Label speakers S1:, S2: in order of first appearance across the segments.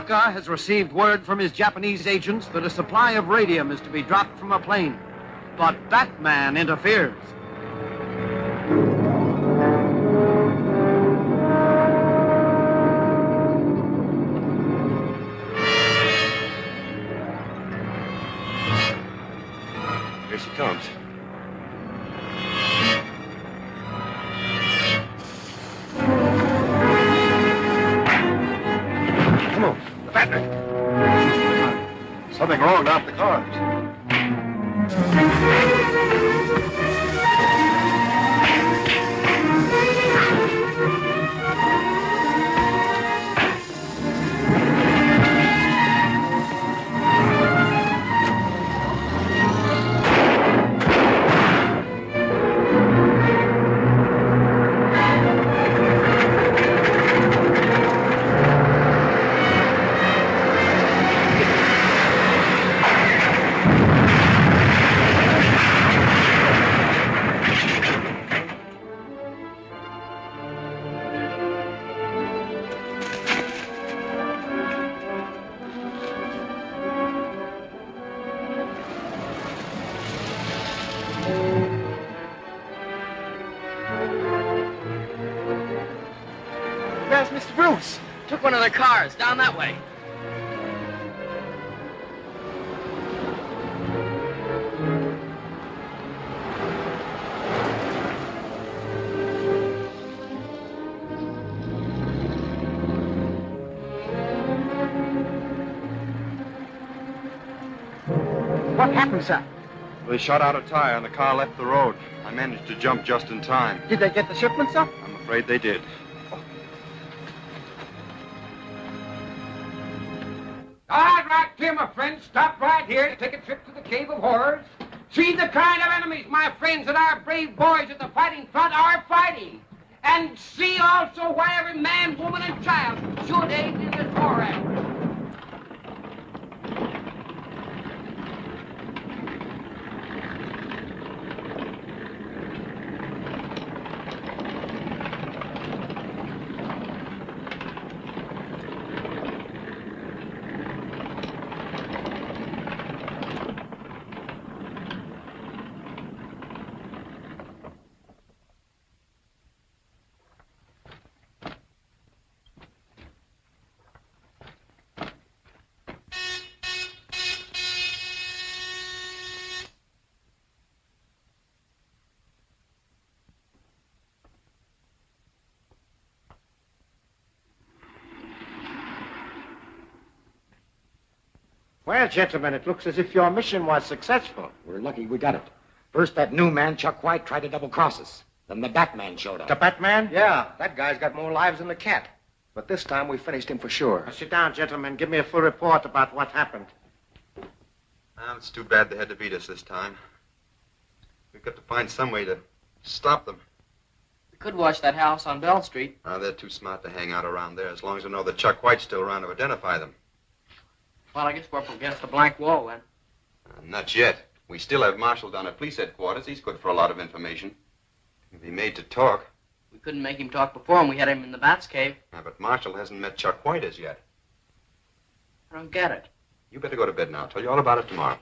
S1: Daka has received word from his Japanese agents that a supply of radium is to be dropped from a plane. But Batman interferes.
S2: Here she comes. Come on, the Batman. Something wrong down at the cars.
S3: There's Mr. Bruce. Took one of the cars down that way.
S4: What happened, sir?
S2: They shot out a tire and the car left the road. I managed to jump just in time.
S4: Did they get the shipment, sir?
S2: I'm afraid they did.
S5: All right, here, my friends. Stop right here to take a trip to the Cave of Horrors. See the kind of enemies, my friends, that our brave boys at the fighting front are fighting. And see also why every man, woman, and child should aid in this war effort.
S4: Well, gentlemen, it looks as if your mission was successful.
S6: We're lucky we got it. First, that new man, Chuck White, tried to double-cross us. Then the Batman showed up.
S4: The Batman?
S3: Yeah, that guy's got more lives than the cat. But this time we finished him for sure.
S4: Now, sit down, gentlemen. Give me a full report about what happened.
S2: Well, it's too bad they had to beat us this time. We've got to find some way to stop them.
S3: We could watch that house on Bell Street.
S2: They're too smart to hang out around there as long as they know that Chuck White's still around to identify them.
S3: Well, I guess we're up against a blank wall, then.
S2: Not yet. We still have Marshall down at police headquarters. He's good for a lot of information. He'll be made to talk.
S3: We couldn't make him talk before when we had him in the Bat's cave.
S2: Yeah, but Marshall hasn't met Chuck White as yet.
S3: I don't get it.
S2: You better go to bed now. I'll tell you all about it tomorrow.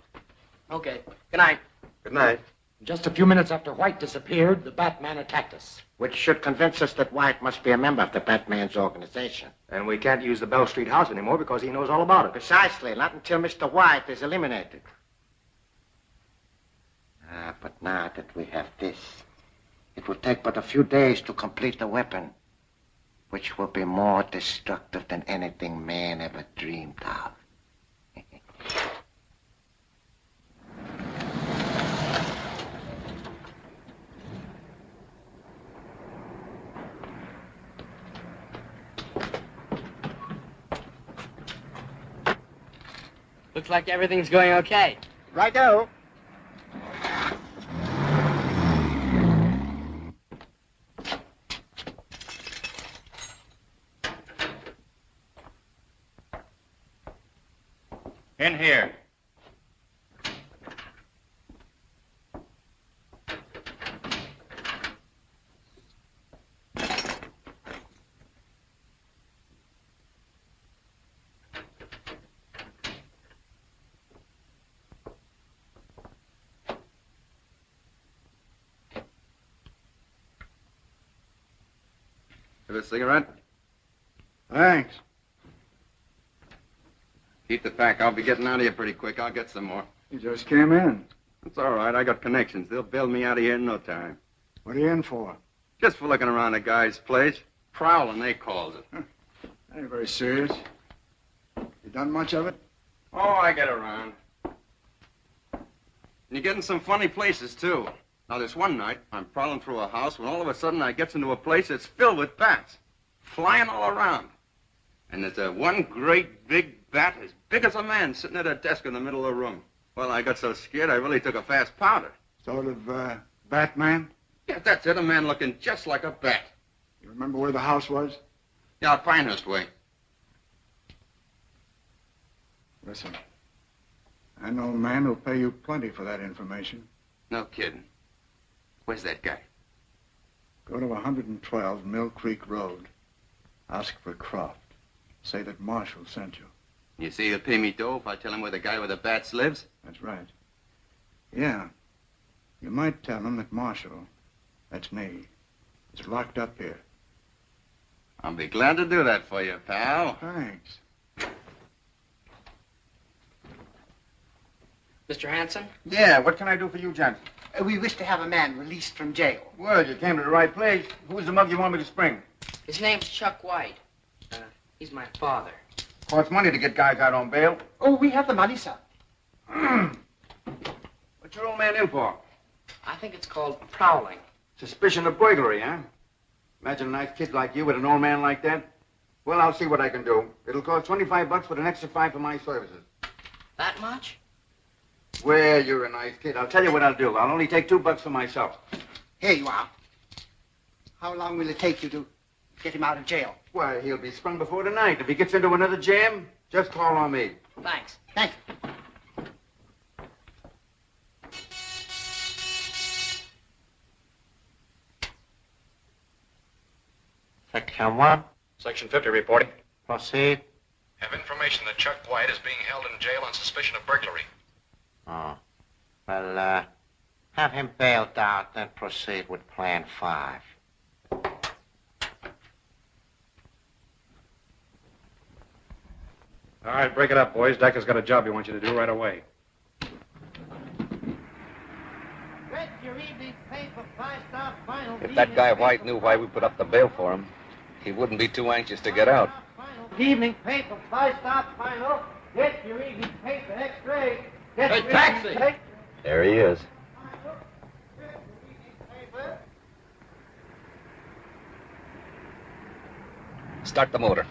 S3: Okay. Good night.
S2: Good night.
S6: Just a few minutes after White disappeared, the Batman attacked us.
S4: Which should convince us that White must be a member of the Batman's organization.
S3: And we can't use the Bell Street house anymore because he knows all about it.
S4: Precisely, not until Mr. White is eliminated. But now that we have this, it will take but a few days to complete the weapon, which will be more destructive than anything man ever dreamed of.
S3: Looks like everything's going okay.
S4: Righto.
S2: In here. Have a cigarette?
S7: Thanks.
S2: Keep the pack. I'll be getting out of here pretty quick. I'll get some more.
S7: You just came in.
S2: That's all right. I got connections. They'll bail me out of here in no time.
S7: What are you in for?
S2: Just for looking around a guy's place. Prowling, they calls it.
S7: That ain't very serious. You done much of it?
S2: Oh, I get around. And you're getting some funny places, too. Now, this one night, I'm prowling through a house when all of a sudden I gets into a place that's filled with bats, flying all around. And there's a one great big bat as big as a man sitting at a desk in the middle of the room. Well, I got so scared I really took a fast powder.
S7: Sort of, Batman?
S2: Yeah, that's it, a man looking just like a bat.
S7: You remember where the house was?
S2: Yeah, out Pinehurst way.
S7: Listen, I know a man who'll pay you plenty for that information.
S2: No kidding. Where's that guy?
S7: Go to 112 Mill Creek Road. Ask for Croft. Say that Marshall sent you.
S2: You say he'll pay me dough if I tell him where the guy with the bats lives?
S7: That's right. Yeah. You might tell him that Marshall, that's me, is locked up here.
S2: I'll be glad to do that for you, pal.
S7: Thanks.
S3: Mr. Hanson?
S8: Yeah, what can I do for you, Johnson?
S9: We wish to have a man released from jail.
S8: Well, you came to the right place. Who's the mug you want me to spring?
S3: His name's Chuck White. He's my father.
S8: Costs money to get guys out on bail.
S9: Oh, we have the money, sir.
S8: What's your old man in for?
S3: I think it's called prowling.
S8: Suspicion of burglary, huh? Imagine a nice kid like you with an old man like that. Well, I'll see what I can do. It'll cost $25 with an extra 5 for my services.
S3: That much?
S8: Well, you're a nice kid. I'll tell you what I'll do. I'll only take $2 for myself.
S9: Here you are. How long will it take you to get him out of jail?
S8: Why, he'll be sprung before tonight. If he gets into another jam, just call on me.
S3: Thanks.
S9: Thank you.
S4: Section 1.
S6: Section 50 reporting.
S4: Proceed.
S10: Have information that Chuck White is being held in jail on suspicion of burglary.
S4: Oh. Well, have him bailed out, then proceed with Plan 5.
S6: All right, break it up, boys. Daka's got a job he wants you to do right away.
S11: If that guy White knew why we put up the bail for him, he wouldn't be too anxious to get out.
S9: Evening paper, 5-star final. Get your evening paper, X-ray.
S5: Hey, taxi!
S11: There he is. Start the motor.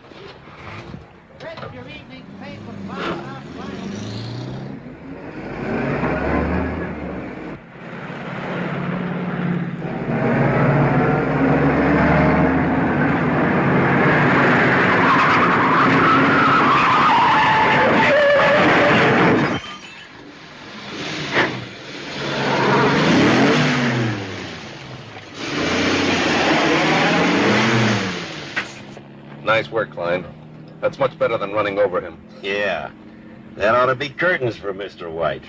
S9: Get your evening paper, 5-star final.
S11: Nice work, Klein. That's much better than running over him.
S12: Yeah. That ought to be curtains for Mr. White.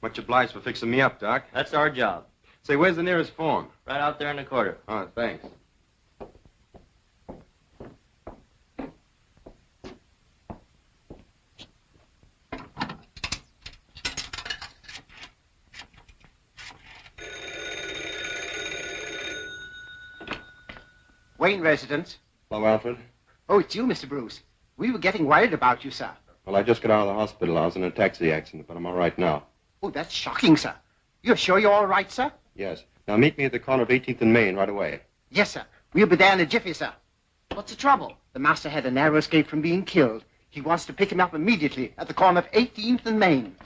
S2: Much obliged for fixing me up, Doc.
S13: That's our job.
S2: Say, where's the nearest phone?
S13: Right out there in the corner.
S2: Oh, thanks.
S9: Wayne residence.
S2: Hello, Alfred.
S9: Oh, it's you, Mr. Bruce. We were getting worried about you, sir.
S2: Well, I just got out of the hospital. I was in a taxi accident, but I'm all right now.
S9: Oh, that's shocking, sir. You're sure you're all right, sir?
S2: Yes. Now, meet me at the corner of 18th and Main right away.
S9: Yes, sir. We'll be there in a jiffy, sir.
S3: What's the trouble?
S9: The master had a narrow escape from being killed. He wants to pick him up immediately at the corner of 18th and Main.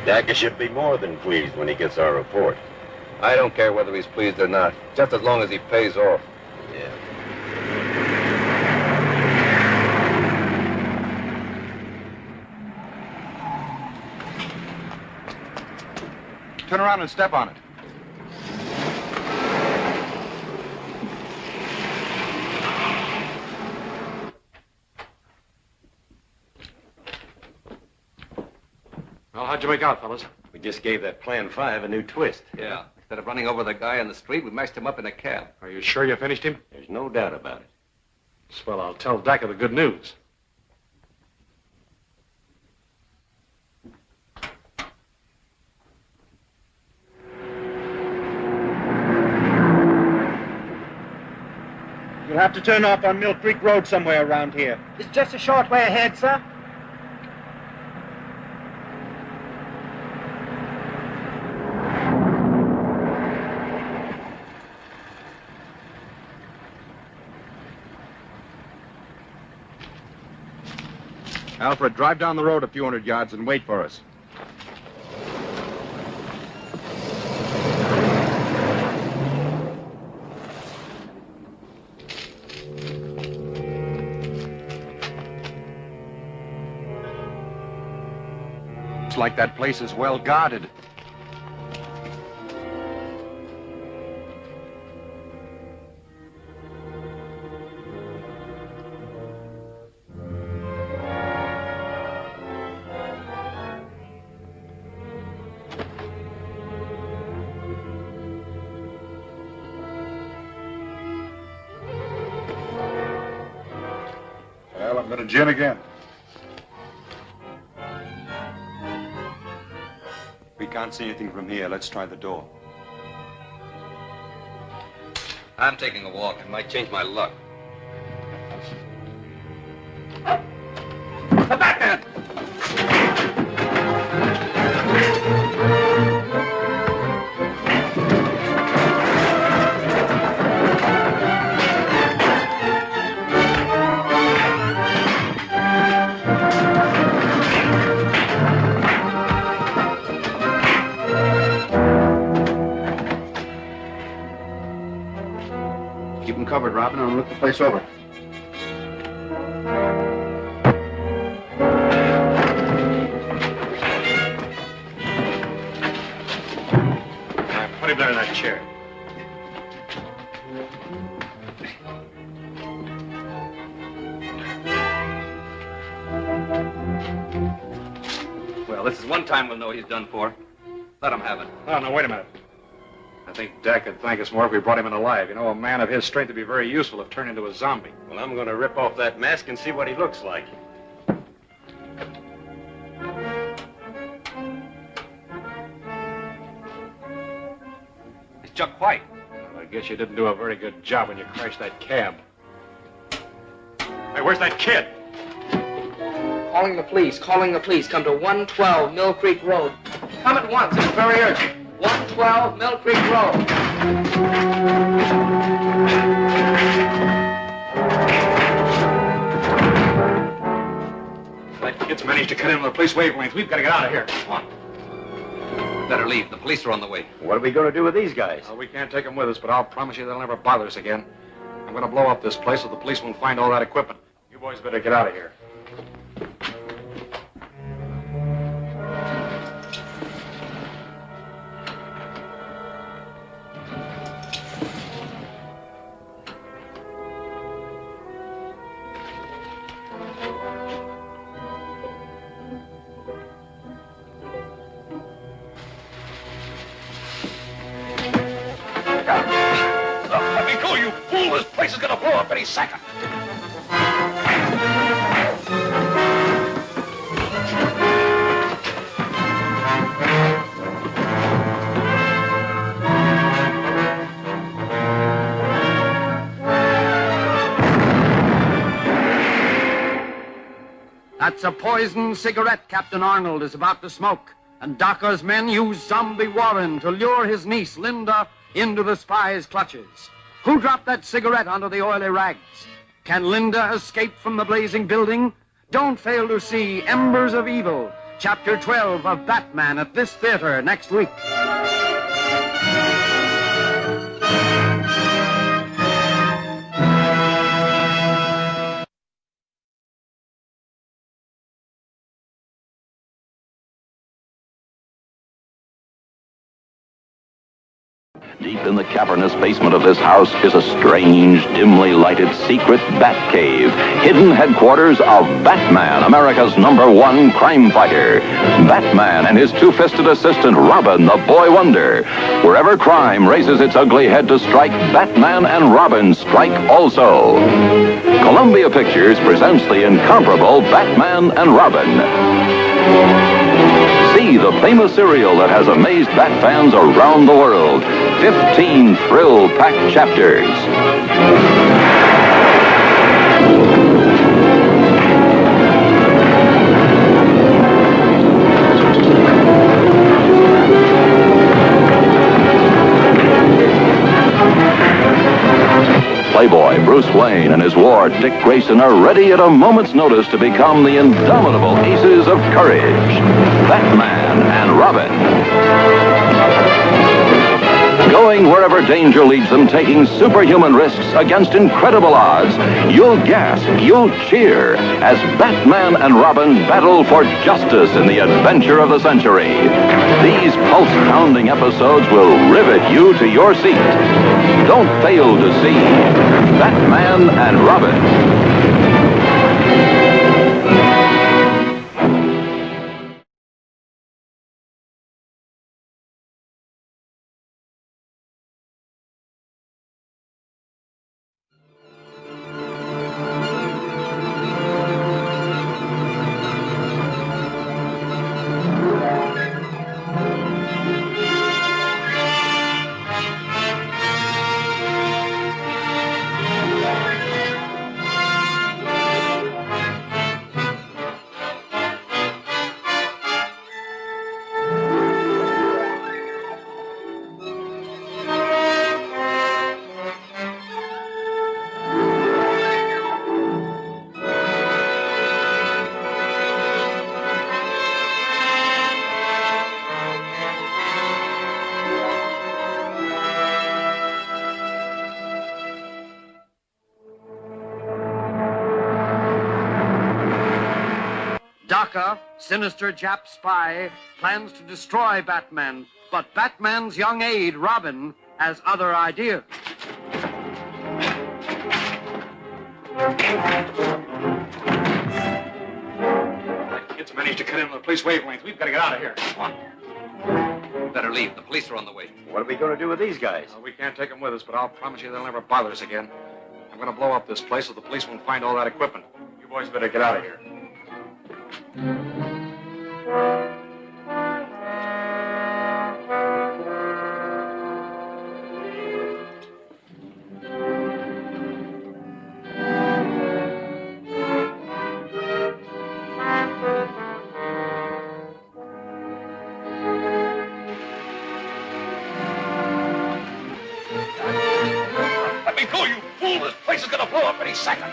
S12: Daka should be more than pleased when he gets our report.
S11: I don't care whether he's pleased or not, just as long as he pays off.
S12: Yeah.
S8: Turn around and step on it.
S6: Well, how'd you make out, fellas?
S2: We
S12: We just gave that Plan 5 a new twist.
S11: Yeah. Instead of running over the guy on the street, we mashed him up in a cab.
S13: Are you sure you finished him?
S12: There's no doubt about it.
S13: Well, I'll tell Daka the good news.
S9: You'll have to turn off on Mill Creek Road somewhere around here.
S3: It's just a short way ahead, sir.
S2: Alfred, drive down the road a few hundred yards and wait for us. Looks like that place is well guarded.
S14: Well, I'm going to gin again.
S2: We can't see anything from here. Let's try the door.
S11: I'm taking a walk. It might change my luck.
S5: The Batman!
S2: Keep them covered, Robin, and look the place over.
S13: Put him there in that chair.
S11: Well, this is one time we'll know what he's done for. Let him have it.
S13: Oh, no, wait a minute. I think Dak could thank us more if we brought him in alive. You know, a man of his strength would be very useful if turned into a zombie.
S12: Well, I'm going to rip off that mask and see what he looks like.
S11: It's Chuck White.
S13: Well, I guess you didn't do a very good job when you crashed that cab. Hey, where's that kid?
S3: Calling the police. Come to 112 Mill Creek Road. Come at once. It's very urgent. 112 Mill Creek Road.
S13: That kid's managed to cut into the police wavelength. We've got to get out of here. Come on.
S11: Better leave. The police are on the way.
S12: What are we going to do with these guys?
S13: Well, we can't take them with us, but I'll promise you they'll never bother us again. I'm going to blow up this place so the police won't find all that equipment. You boys better get out of here.
S11: Let me go, you fool! This place is going to blow up any second.
S1: That's a poisoned cigarette Captain Arnold is about to smoke. And Daka's men use Zombie Warren to lure his niece, Linda, into the spy's clutches. Who dropped that cigarette onto the oily rags? Can Linda escape from the blazing building? Don't fail to see Embers of Evil, Chapter 12 of Batman at this theater next week.
S14: Deep in the cavernous basement of this house is a strange, dimly lighted secret bat cave. Hidden headquarters of Batman, America's #1 crime fighter. Batman and his two-fisted assistant, Robin, the boy wonder. Wherever crime raises its ugly head to strike, Batman and Robin strike also. Columbia Pictures presents the incomparable Batman and Robin. See the famous serial that has amazed Bat fans around the world. 15 thrill-packed chapters. Playboy Bruce Wayne and his ward Dick Grayson are ready at a moment's notice to become the indomitable aces of courage. Batman and Robin. Going wherever danger leads them, taking superhuman risks against incredible odds. You'll gasp, you'll cheer as Batman and Robin battle for justice in the adventure of the century. These pulse-pounding episodes will rivet you to your seat. Don't fail to see Batman and Robin.
S1: Daka, sinister Jap spy, plans to destroy Batman, but Batman's young aide, Robin, has other ideas.
S13: That kid's managed to cut into the police wavelength. We've got to get out of here. Come on.
S11: Better leave. The police are on the way.
S12: What are we going to do with these guys?
S13: We can't take them with us, but I'll promise you they'll never bother us again. I'm going to blow up this place so the police won't find all that equipment. You boys better get out of here.
S11: Let me go, you fool! This place is going to blow up any second.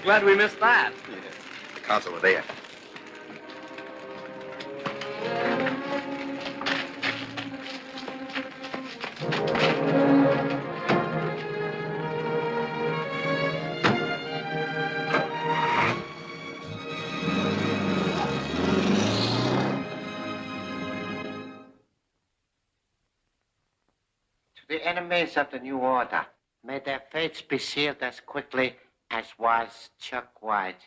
S3: Glad we missed that.
S2: Yeah. The council were there.
S4: To the enemies of the new order, may their fates be sealed as quickly as was Chuck White.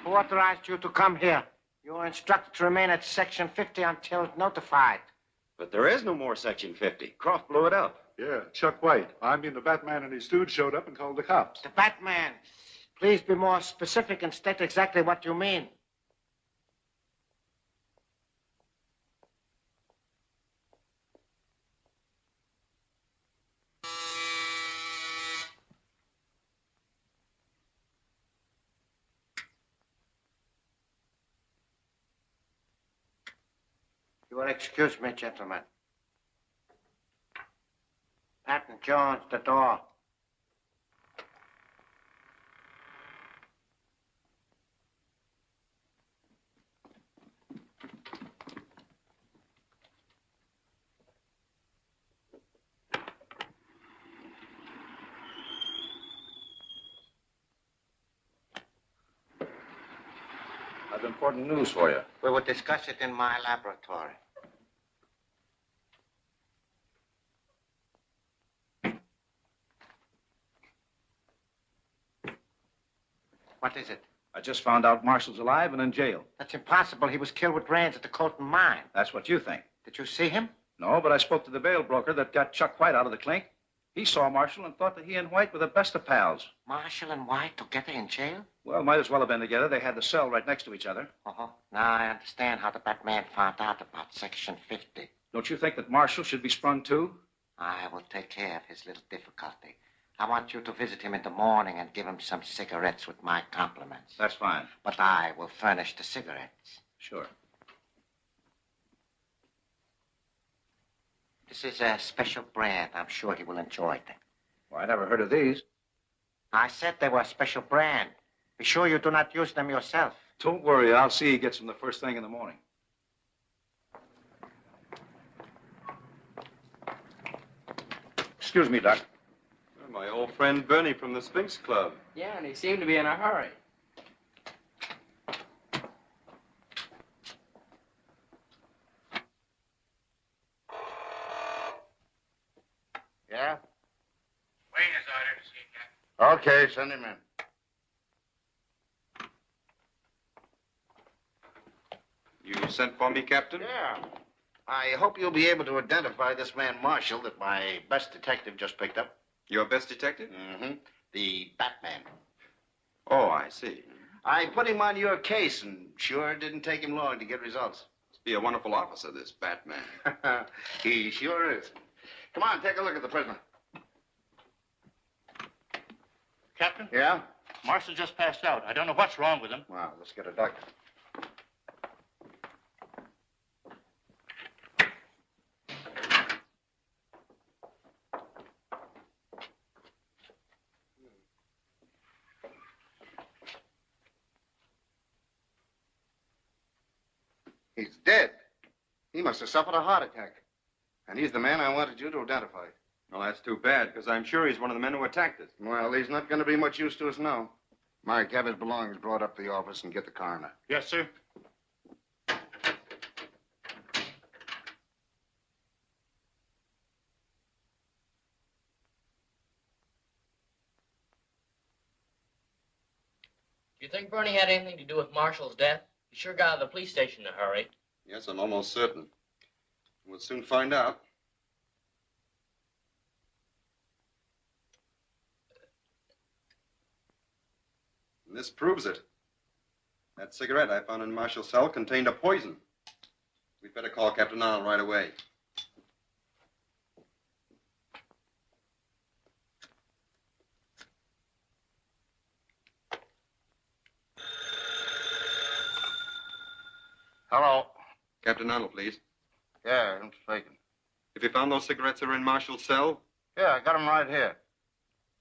S4: Who authorized you to come here? You were instructed to remain at Section 50 until notified.
S12: But there is no more Section 50. Croft blew it up.
S15: Yeah, Chuck White. I mean, the Batman and his stooge showed up and called the cops.
S4: The Batman. Please be more specific and state exactly what you mean. You will excuse me, gentlemen. Patton Jones, the door.
S11: I've important news for you.
S4: We will discuss it in my laboratory. What is it?
S11: I just found out Marshall's alive and in jail.
S4: That's impossible. He was killed with rands at the Colton mine.
S11: That's what you think.
S4: Did you see him?
S11: No, but I spoke to the bail broker that got Chuck White out of the clink. He saw Marshall and thought that he and White were the best of pals.
S4: Marshall and White together in jail?
S11: Well, might as well have been together. They had the cell right next to each other.
S4: Uh-huh. Now I understand how the Batman found out about Section 50.
S11: Don't you think that Marshall should be sprung too?
S4: I will take care of his little difficulty. I want you to visit him in the morning and give him some cigarettes with my compliments.
S11: That's fine.
S4: But I will furnish the cigarettes.
S11: Sure.
S4: This is a special brand. I'm sure he will enjoy them.
S11: Well, I never heard of these.
S4: I said they were a special brand. Be sure you do not use them yourself.
S11: Don't worry. I'll see he gets them the first thing in the morning. Excuse me, Doc.
S2: My old friend Bernie from the Sphinx Club.
S3: Yeah, and he seemed to be in a hurry.
S8: Yeah?
S5: Wayne is ordered to see you, Captain.
S8: Okay, send him in.
S2: You sent for me, Captain?
S8: Yeah. I hope you'll be able to identify this man Marshall that my best detective just picked up.
S2: Your best detective?
S8: Mm-hmm. The Batman.
S2: Oh, I see.
S8: I put him on your case, and sure it didn't take him long to get results.
S2: Must be a wonderful officer, this Batman.
S8: He sure is. Come on, take a look at the prisoner.
S15: Captain?
S8: Yeah?
S15: Marshall just passed out. I don't know what's wrong with him.
S8: Well, let's get a doctor. He's dead. He must have suffered a heart attack. And he's the man I wanted you to identify.
S2: Well, that's too bad, because I'm sure he's one of the men who attacked us.
S8: Well, he's not going to be much use to us now. Mike, have his belongings brought up to the office and get the coroner.
S15: Yes, sir.
S3: Do you think Bernie had anything to do with Marshall's death? He sure got out of the police station in a hurry.
S2: Yes, I'm almost certain. We'll soon find out. And this proves it. That cigarette I found in Marshall's cell contained a poison. We'd better call Captain Arnold right away.
S8: Hello.
S2: Captain Arnold, please.
S8: Yeah, I'm speaking.
S2: If you found those cigarettes that are in Marshall's cell?
S8: Yeah, I got them right here.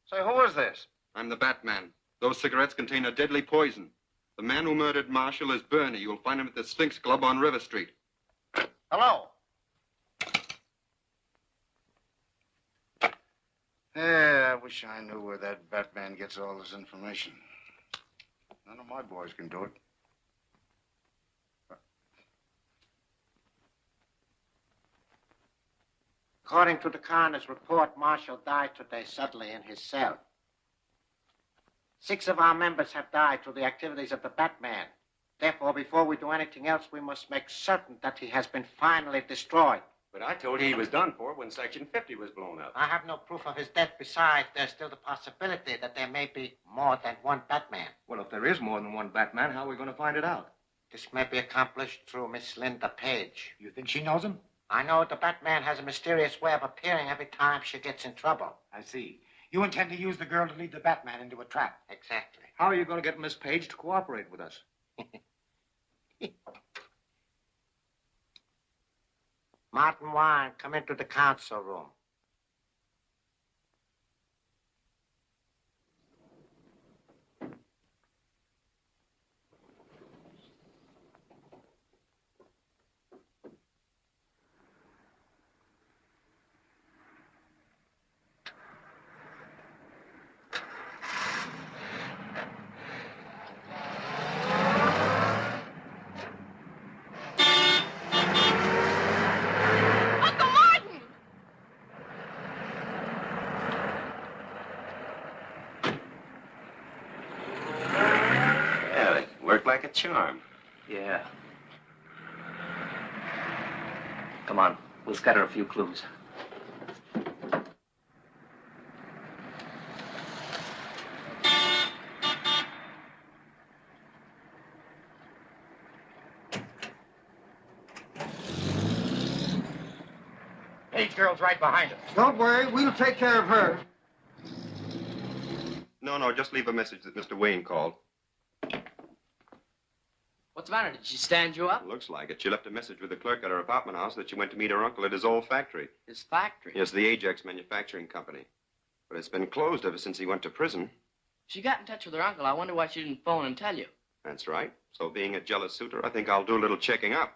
S8: Say, who is this?
S2: I'm the Batman. Those cigarettes contain a deadly poison. The man who murdered Marshall is Bernie. You'll find him at the Sphinx Club on River Street.
S8: Hello. Yeah, I wish I knew where that Batman gets all this information. None of my boys can do it.
S4: According to the coroner's report, Marshall died today suddenly in his cell. 6 of our members have died through the activities of the Batman. Therefore, before we do anything else, we must make certain that he has been finally destroyed.
S13: But I told you he was done for when Section 50 was blown up.
S4: I have no proof of his death. Besides, there's still the possibility that there may be more than one Batman.
S6: is more than one Batman, how are we going to find it out?
S4: This may be accomplished through Miss Linda Page.
S6: You think she knows him?
S4: I know the Batman has a mysterious way of appearing every time she gets in trouble.
S6: I see. You intend to use the girl to lead the Batman into a trap.
S4: Exactly.
S6: How are you going to get Miss Page to cooperate with us?
S4: Martin Wine, come into the council room.
S12: Like a charm.
S3: Yeah. Come on, we'll scatter a few clues.
S6: Page girl's right behind us.
S9: Don't worry, we'll take care of her.
S2: No, just leave a message that Mr. Wayne called.
S3: What's the matter? Did she stand you up?
S2: Looks like it. She left a message with the clerk at her apartment house that she went to meet her uncle at his old factory.
S3: His factory?
S2: Yes, the Ajax Manufacturing Company. But it's been closed ever since he went to prison.
S3: She got in touch with her uncle. I wonder why she didn't phone and tell you.
S2: That's right. So being a jealous suitor, I think I'll do a little checking up.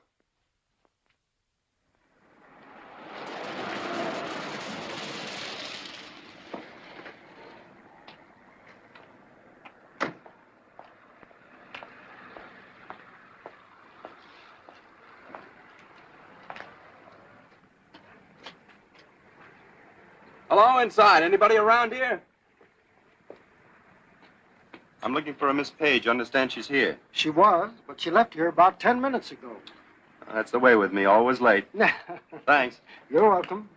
S2: Hello, inside. Anybody around here? I'm looking for a Miss Page. Understand she's here.
S9: She was, but she left here about 10 minutes ago.
S2: That's the way with me. Always late. Thanks.
S9: You're welcome.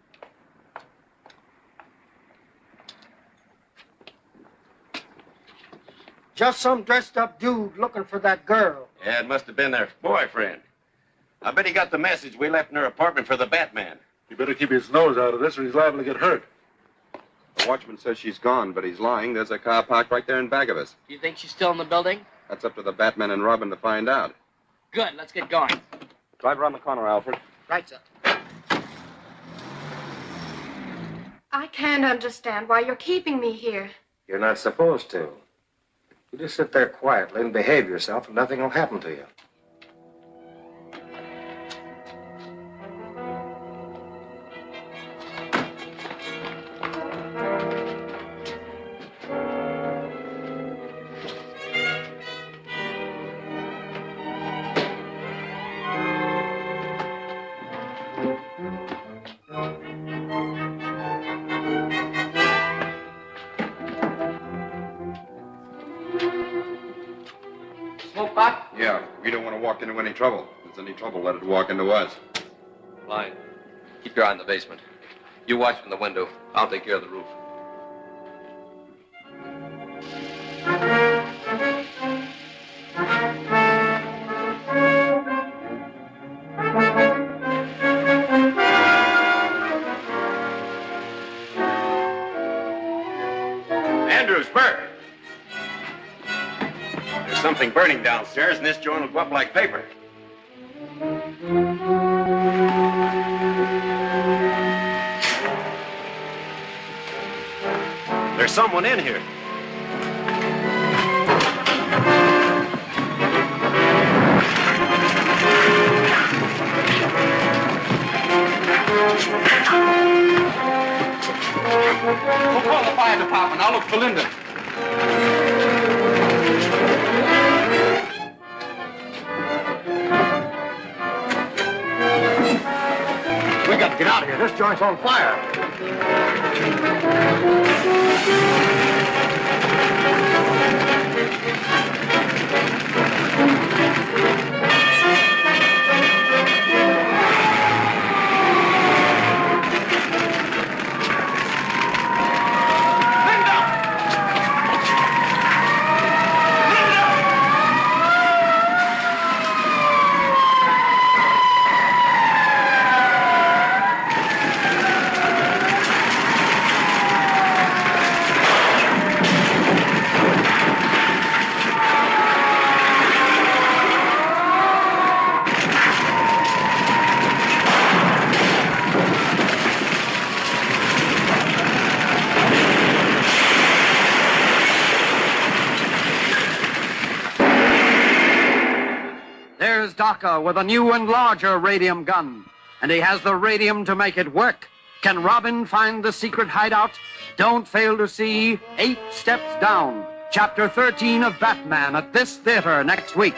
S9: Just some dressed-up dude looking for that girl.
S12: Yeah, it must have been their boyfriend. I bet he got the message we left in her apartment for the Batman.
S13: You better keep his nose out of this or he's liable to get hurt.
S2: The watchman says she's gone, but he's lying. There's a car parked right there in back of us.
S3: Do you think she's still in the building?
S2: That's up to the Batman and Robin to find out.
S3: Good, let's get going.
S2: Drive around the corner, Alfred.
S3: Right, sir.
S16: I can't understand why you're keeping me here.
S6: You're not supposed to. You just sit there quietly and behave yourself and nothing will happen to you.
S2: Yeah, we don't want to walk into any trouble. If there's any trouble, let it walk into us.
S11: Line. Keep your eye on the basement. You watch from the window. I'll take care of the roof.
S12: Andrews, Burke. There's something burning downstairs, and this joint will go up like paper. There's someone in here.
S5: We'll call the fire department. I'll look for Linda.
S6: We got to get out of here. This joint's on fire.
S5: Linda!
S1: Daka with a new and larger radium gun. And he has the radium to make it work. Can Robin find the secret hideout? Don't fail to see 8 Steps Down, Chapter 13 of Batman at this theater next week.